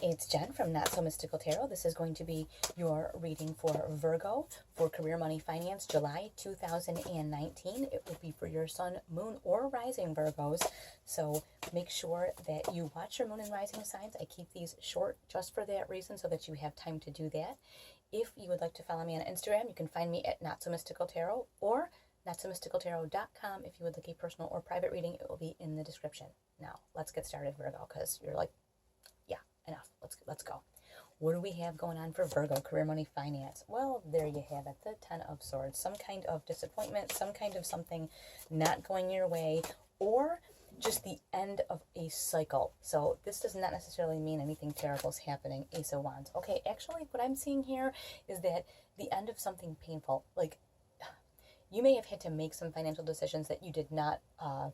it's Jen from Not So Mystical Tarot. This is going to be your reading for Virgo for career, money, finance, July 2019. It will be for your sun, moon, or rising Virgos. So make sure that you watch your moon and rising signs. I keep these short just for that reason so that you have time to do that. If you would like to follow me on Instagram, you can find me at Not So Mystical Tarot or notsomysticaltarot.com. If you would like a personal or private reading, it will be in the description. Now, let's get started, Virgo, because you're like, yeah, enough. Let's go. What do we have going on for Virgo, career, money, finance? Well, there you have it, the Ten of Swords. Some kind of disappointment, some kind of something not going your way, or just the end of a cycle. So this does not necessarily mean anything terrible is happening. Ace of Wands. Okay, actually, what I'm seeing here is that the end of something painful. Like, you may have had to make some financial decisions that you did not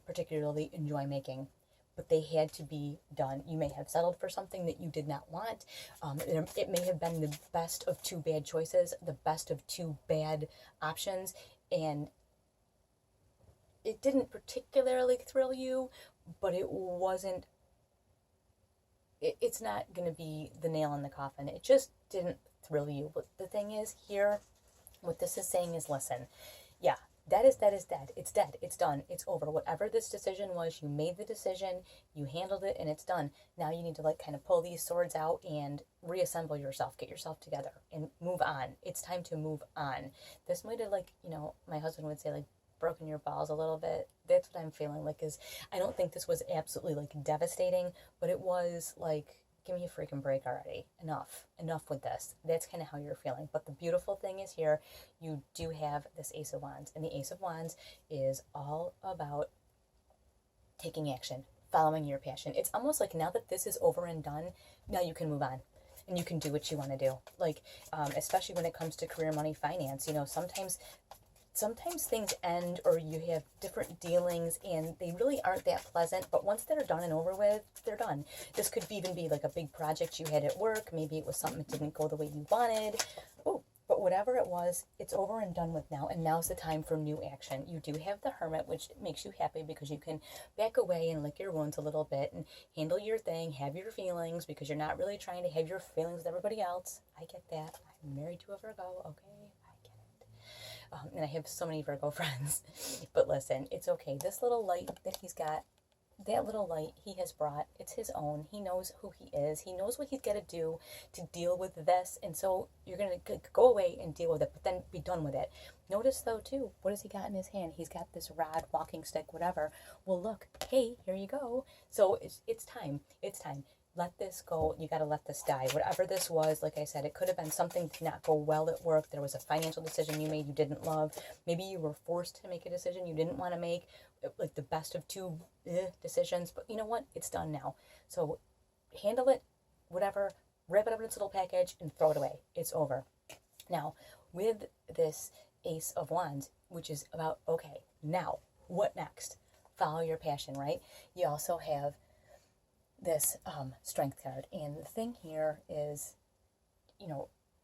particularly enjoy making, but they had to be done. You may have settled for something that you did not want. It may have been the best of two bad choices, the best of two bad options, and it didn't particularly thrill you, but it wasn't, it's not going to be the nail in the coffin. It just didn't thrill you. But the thing is here, what this is saying is, listen, yeah, that is dead. It's dead. It's done. It's over. Whatever this decision was, you made the decision, you handled it, and it's done. Now you need to kind of pull these swords out and reassemble yourself, get yourself together, and move on. It's time to move on. This might have, my husband would say, broken your balls a little bit. That's what I'm feeling like. Is I don't think this was absolutely devastating, but it was give me a freaking break already. Enough with this. That's kind of how you're feeling. But the beautiful thing is here, you do have this Ace of Wands. And the Ace of Wands is all about taking action, following your passion. It's almost like now that this is over and done, now you can move on. And you can do what you want to do. Especially when it comes to career, money, finance. Sometimes things end, or you have different dealings and they really aren't that pleasant, but once they're done and over with, they're done. This could even be a big project you had at work. Maybe it was something that didn't go the way you wanted. But whatever it was, it's over and done with now, and now's the time for new action. You do have the Hermit, which makes you happy because you can back away and lick your wounds a little bit and handle your thing, have your feelings, because you're not really trying to have your feelings with everybody else. I get that. I'm married to a Virgo, okay? And I have so many Virgo friends. But listen, it's okay. This little light that he's got, that little light he has brought, it's his own. He knows who he is. He knows what he's got to do to deal with this. And so you're going to go away and deal with it, but then be done with it. Notice, though, too, what has he got in his hand? He's got this rod, walking stick, whatever. Well, look, hey, here you go. So it's time. It's time. Let this go. You got to let this die. Whatever this was, like I said, it could have been something that did not go well at work. There was a financial decision you made you didn't love. Maybe you were forced to make a decision you didn't want to make, the best of two decisions. But you know what? It's done now. So handle it, whatever, wrap it up in its little package and throw it away. It's over. Now, with this Ace of Wands, which is about, okay, now, what next? Follow your passion, right? You also have this Strength card, and the thing here is,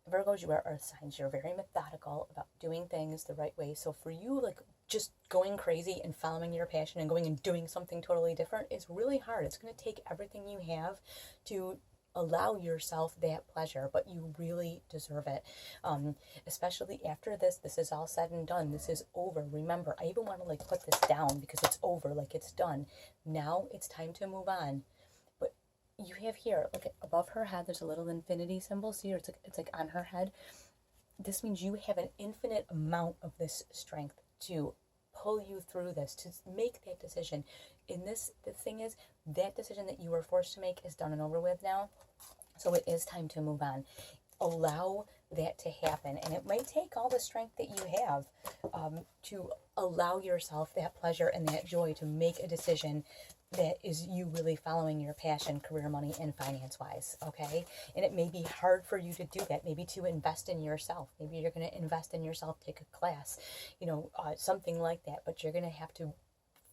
Virgos, you are earth signs. You're very methodical about doing things the right way. So for you, just going crazy and following your passion and going and doing something totally different is really hard. It's going to take everything you have to allow yourself that pleasure, but you really deserve it. Especially after this is all said and done. This is over. Remember, I even want to put this down because it's over, it's done. Now it's time to move on. You have here, look, above her head, there's a little infinity symbol. See, it's like on her head. This means you have an infinite amount of this strength to pull you through this, to make that decision. The thing is, that decision that you were forced to make is done and over with now. So it is time to move on. Allow that to happen. And it might take all the strength that you have to allow yourself that pleasure and that joy to make a decision that is you really following your passion, career, money, and finance-wise, okay? And it may be hard for you to do that, maybe to invest in yourself. Maybe you're going to invest in yourself, take a class, something like that. But you're going to have to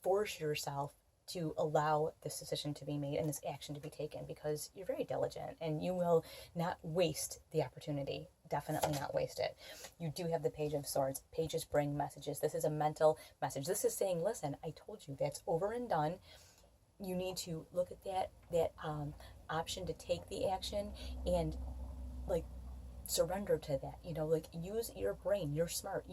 force yourself to allow this decision to be made and this action to be taken, because you're very diligent and you will not waste the opportunity. Definitely not waste it. You do have the Page of Swords. Pages bring messages. This is a mental message. This is saying, listen, I told you that's over and done. you need to look at that option to take the action and like surrender to that, like use your brain. You're smart,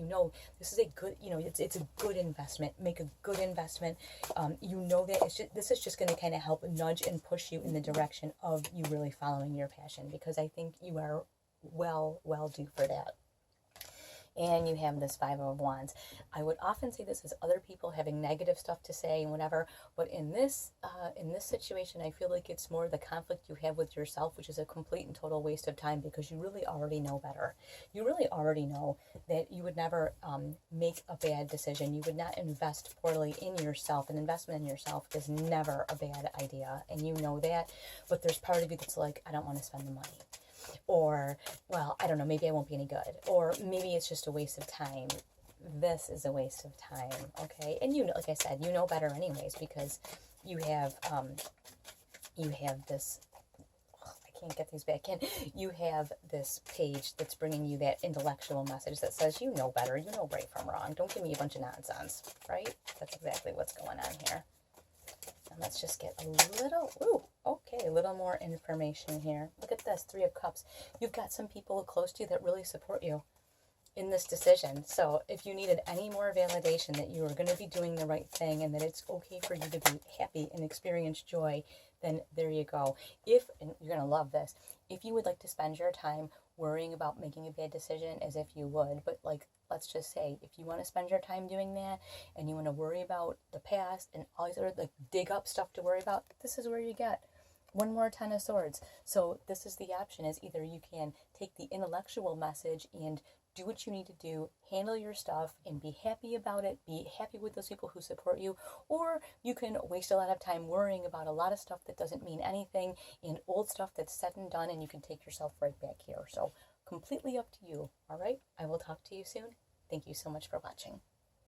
this is a good, it's a good investment. Make a good investment. That this is just going to kind of help nudge and push you in the direction of you really following your passion, because I think you are well due for that. And you have this Five of Wands. I would often say this as other people having negative stuff to say and whatever, but in this situation, I feel like it's more the conflict you have with yourself, which is a complete and total waste of time, because you really already know better. You really already know that you would never make a bad decision. You would not invest poorly in yourself. An investment in yourself is never a bad idea, and you know that, but there's part of you that's like, I don't want to spend the money. Or, well, I don't know, maybe I won't be any good. Or maybe it's just a waste of time. This is a waste of time, okay? And like I said, you know better anyways, because you have this, I can't get these back in. You have this page that's bringing you that intellectual message that says you know better, you know right from wrong. Don't give me a bunch of nonsense, right? That's exactly what's going on here. And let's just get a little more information here. Look at this, Three of Cups. You've got some people close to you that really support you in this decision. So if you needed any more validation that you are going to be doing the right thing and that it's okay for you to be happy and experience joy, then there you go. And you're going to love this, if you would like to spend your time worrying about making a bad decision as if you would, but like, let's just say, if you want to spend your time doing that and you want to worry about the past and all these other, like, dig up stuff to worry about, this is where you get one more Ten of Swords. So this is the option, is either you can take the intellectual message and do what you need to do, handle your stuff, and be happy about it, be happy with those people who support you, or you can waste a lot of time worrying about a lot of stuff that doesn't mean anything and old stuff that's said and done, and you can take yourself right back here. So completely up to you, all right? I will talk to you soon. Thank you so much for watching.